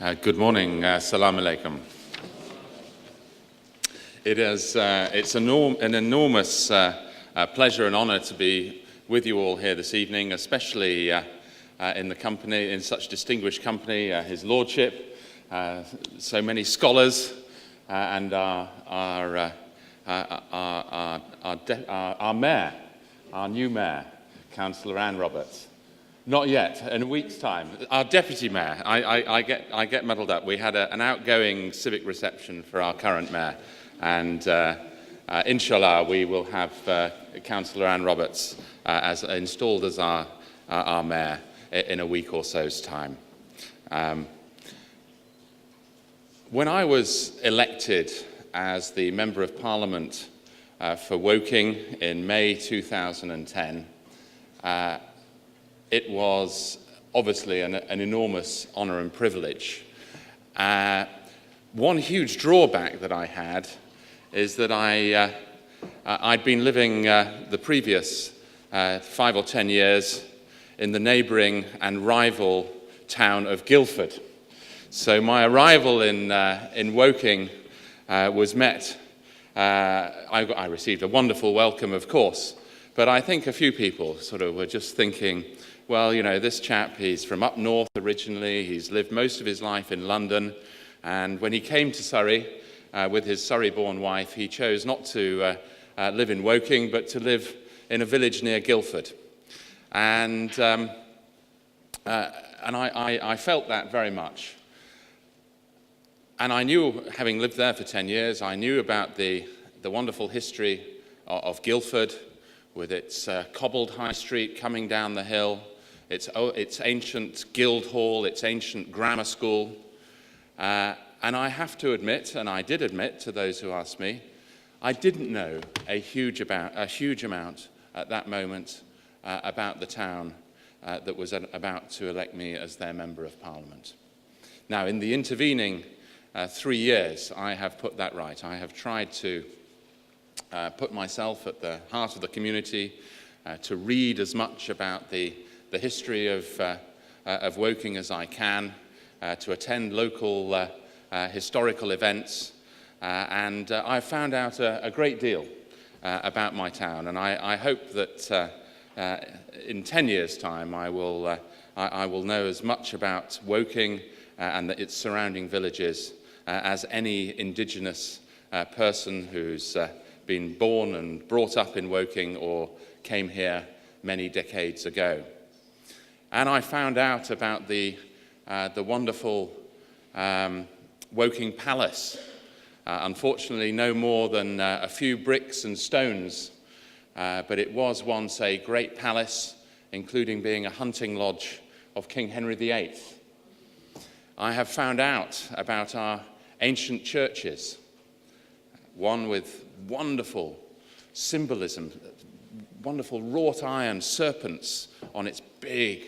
Good morning. Assalamu alaikum. It's an enormous pleasure and honor to be with you all here this evening, especially in such distinguished company, His Lordship, so many scholars, and our mayor, our new mayor, Councillor Anne Roberts. Not yet. In a week's time, our deputy mayor. I get muddled up. We had an outgoing civic reception for our current mayor, and inshallah, we will have Councillor Anne Roberts installed as our mayor in a week or so's time. When I was elected as the Member of Parliament for Woking in May 2010. It was obviously an enormous honour and privilege. One huge drawback that I had is that I'd been living the previous 5 or 10 years in the neighbouring and rival town of Guildford. So my arrival in Woking was met. I received a wonderful welcome, of course, but I think a few people sort of were just thinking, well, you know, this chap, he's from up north originally, he's lived most of his life in London, and when he came to Surrey with his Surrey-born wife, he chose not to live in Woking, but to live in a village near Guildford. And I felt that very much. And I knew, having lived there for 10 years, I knew about the wonderful history of Guildford, with its cobbled high street coming down the hill, its ancient guild hall, its ancient grammar school. And I have to admit, and I did admit to those who asked me, I didn't know a huge amount at that moment about the town that was about to elect me as their Member of Parliament. Now, in the intervening 3 years, I have put that right. I have tried to put myself at the heart of the community, to read as much about the history of Woking as I can, to attend local historical events, and I've found out a great deal about my town, and I hope that in 10 years' time I will know as much about Woking and its surrounding villages as any indigenous person who's been born and brought up in Woking or came here many decades ago. And I found out about the wonderful Woking Palace. Unfortunately, no more than a few bricks and stones, but it was once a great palace, including being a hunting lodge of King Henry VIII. I have found out about our ancient churches, one with wonderful symbolism, wonderful wrought iron serpents on its big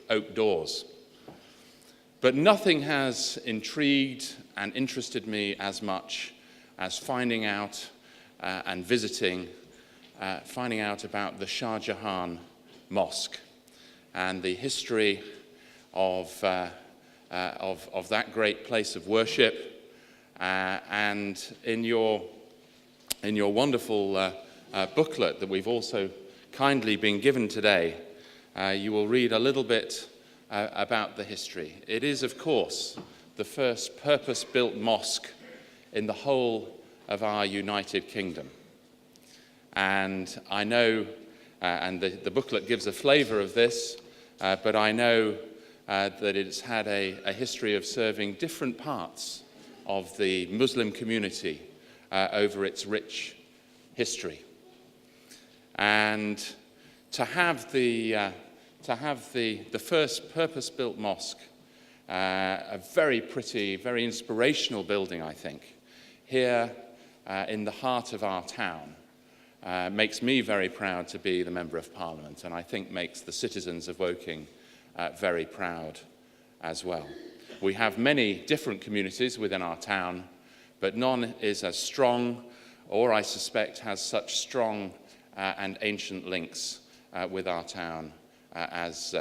oak doors. But nothing has intrigued and interested me as much as finding out and visiting, finding out about the Shah Jahan Mosque and the history of that great place of worship. And in your wonderful booklet that we've also kindly been given today, you will read a little bit about the history. It is, of course, the first purpose-built mosque in the whole of our United Kingdom. And I know, and the booklet gives a flavour of this, but I know that it's had a history of serving different parts of the Muslim community over its rich history. And to have the first purpose-built mosque, a very pretty, very inspirational building, I think, here in the heart of our town, makes me very proud to be the Member of Parliament, and I think makes the citizens of Woking very proud as well. We have many different communities within our town, but none is as strong, or I suspect has such strong and ancient links with our town as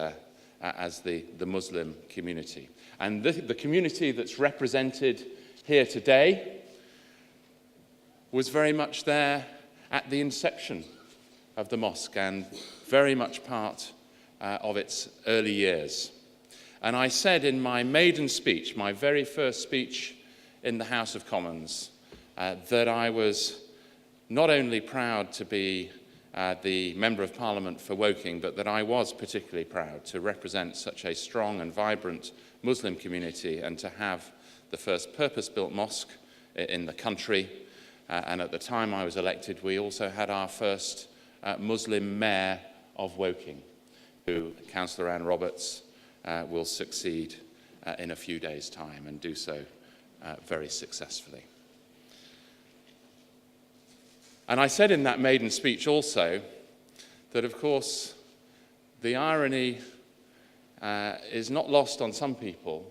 as the Muslim community. And the community that's represented here today was very much there at the inception of the mosque and very much part of its early years. And I said in my maiden speech, my very first speech in the House of Commons, that I was not only proud to be the Member of Parliament for Woking, but that I was particularly proud to represent such a strong and vibrant Muslim community and to have the first purpose-built mosque in the country. And at the time I was elected, we also had our first Muslim mayor of Woking, who Councillor Anne Roberts will succeed in a few days' time and do so very successfully. And I said in that maiden speech also that, of course, the irony is not lost on some people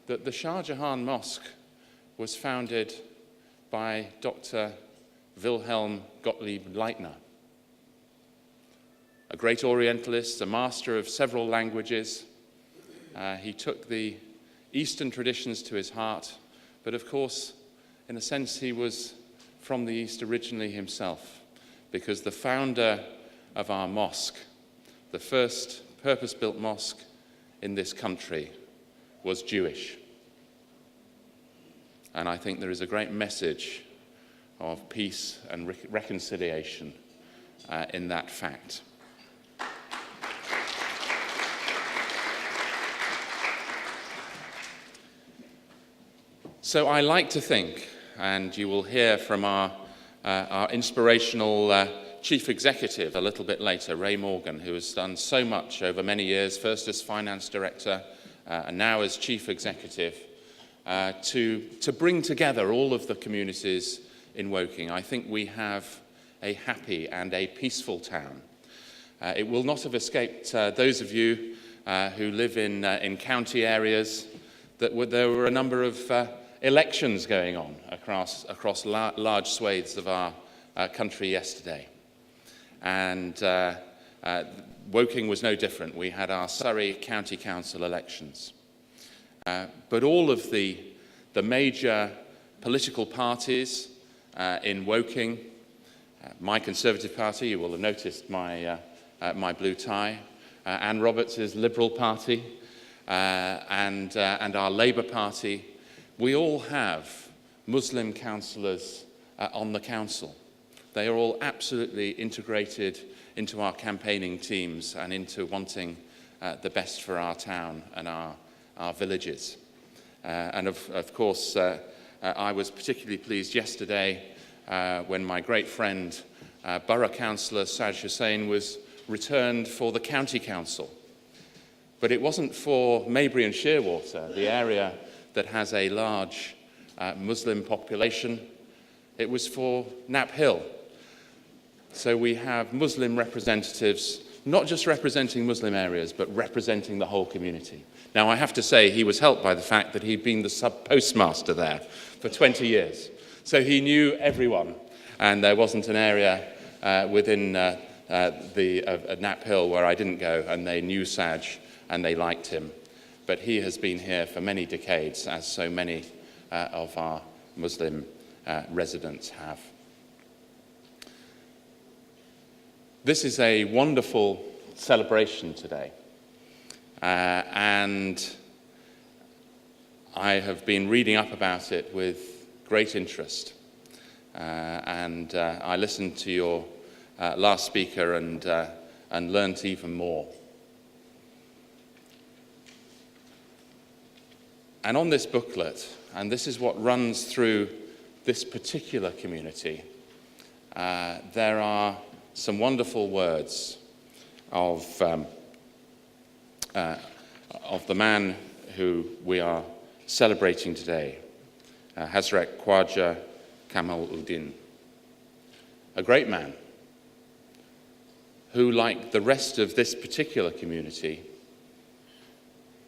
that the Shah Jahan Mosque was founded by Dr. Wilhelm Gottlieb Leitner, a great Orientalist, a master of several languages. He took the Eastern traditions to his heart, but of course, in a sense, he was from the East originally himself, because the founder of our mosque, the first purpose-built mosque in this country, was Jewish. And I think there is a great message of peace and reconciliation in that fact. So I like to think, and you will hear from our inspirational chief executive a little bit later, Ray Morgan, who has done so much over many years, first as finance director and now as chief executive, to bring together all of the communities in Woking. I think we have a happy and a peaceful town. It will not have escaped those of you who live in county areas that there were a number of elections going on across large swathes of our country yesterday. And Woking was no different. We had our Surrey County Council elections. But all of the major political parties in Woking, my Conservative Party, you will have noticed my blue tie, Anne Roberts' Liberal Party, and our Labour Party, we all have Muslim councillors on the council. They are all absolutely integrated into our campaigning teams and into wanting the best for our town and our villages. And of course, I was particularly pleased yesterday when my great friend, Borough Councillor Saj Hussain, was returned for the County Council. But it wasn't for Maybury and Shearwater, the area that has a large Muslim population. It was for Knapp Hill. So we have Muslim representatives, not just representing Muslim areas, but representing the whole community. Now, I have to say he was helped by the fact that he'd been the sub-postmaster there for 20 years. So he knew everyone, and there wasn't an area within Knapp Hill where I didn't go, and they knew Saj and they liked him. But he has been here for many decades, as so many of our Muslim residents have. This is a wonderful celebration today, and I have been reading up about it with great interest. And I listened to your last speaker and learnt even more. And on this booklet, and this is what runs through this particular community, there are some wonderful words of the man who we are celebrating today, Hazrat Khwaja Kamal Ud-Din, a great man who, like the rest of this particular community,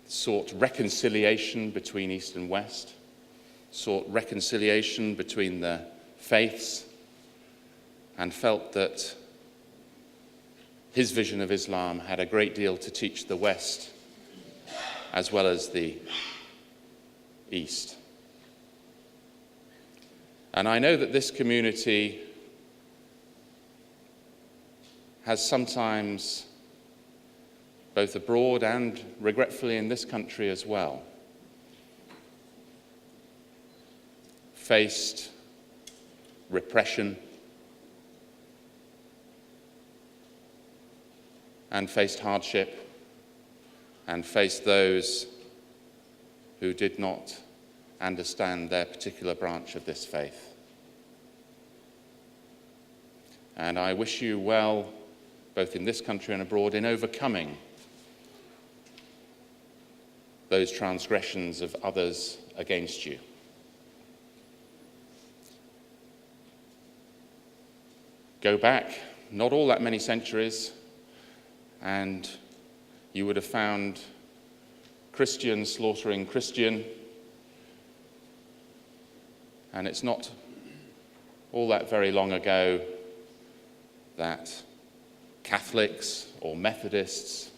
sought reconciliation between East and West, sought reconciliation between the faiths, and felt that his vision of Islam had a great deal to teach the West as well as the East. And I know that this community has sometimes, both abroad and regretfully in this country as well, faced repression and faced hardship and faced those who did not understand their particular branch of this faith. And I wish you well, both in this country and abroad, in overcoming those transgressions of others against you. Go back not all that many centuries, and you would have found Christian slaughtering Christian, and it's not all that very long ago that Catholics or Methodists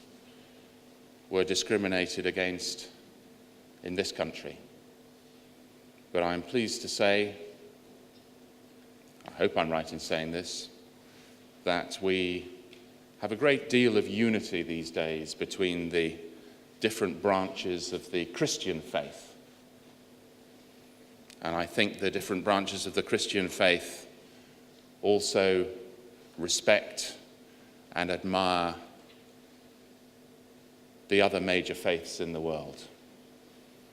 were discriminated against in this country. But I'm pleased to say, I hope I'm right in saying this, that we have a great deal of unity these days between the different branches of the Christian faith. And I think the different branches of the Christian faith also respect and admire the other major faiths in the world,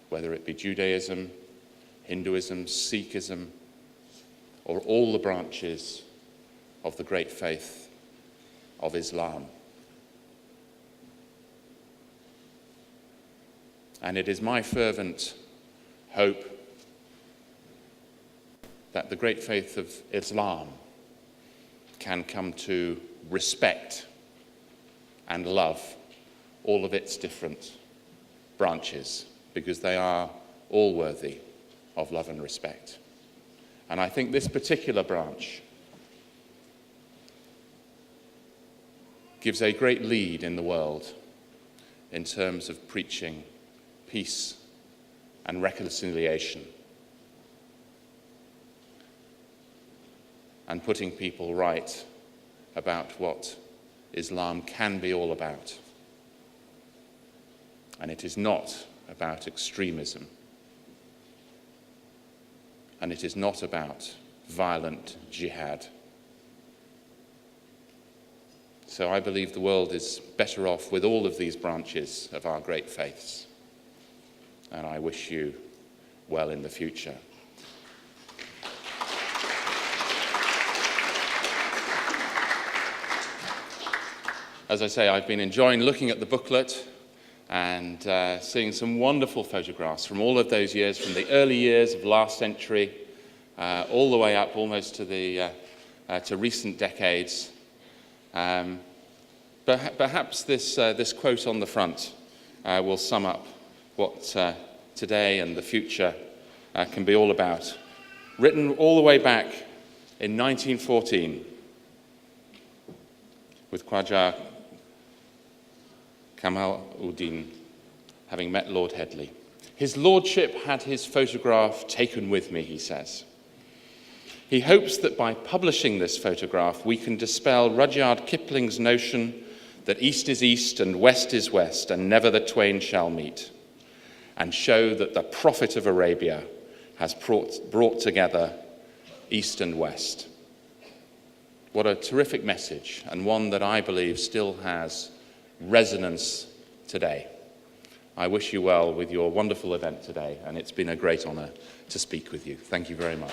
whether it be Judaism, Hinduism, Sikhism, or all the branches of the great faith of Islam. And it is my fervent hope that the great faith of Islam can come to respect and love all of its different branches, because they are all worthy of love and respect. And I think this particular branch gives a great lead in the world in terms of preaching peace and reconciliation, and putting people right about what Islam can be all about. And it is not about extremism. And it is not about violent jihad. So I believe the world is better off with all of these branches of our great faiths. And I wish you well in the future. As I say, I've been enjoying looking at the booklet and seeing some wonderful photographs from all of those years, from the early years of last century, all the way up almost to recent decades. Perhaps this quote on the front will sum up what today and the future can be all about. Written all the way back in 1914 with Khwaja Kamal Ud-Din having met Lord Headley. His lordship had his photograph taken with me, he says. He hopes that by publishing this photograph, we can dispel Rudyard Kipling's notion that east is east and west is west, and never the twain shall meet, and show that the Prophet of Arabia has brought together east and west. What a terrific message, and one that I believe still has resonance today. I wish you well with your wonderful event today, and it's been a great honor to speak with you. Thank you very much.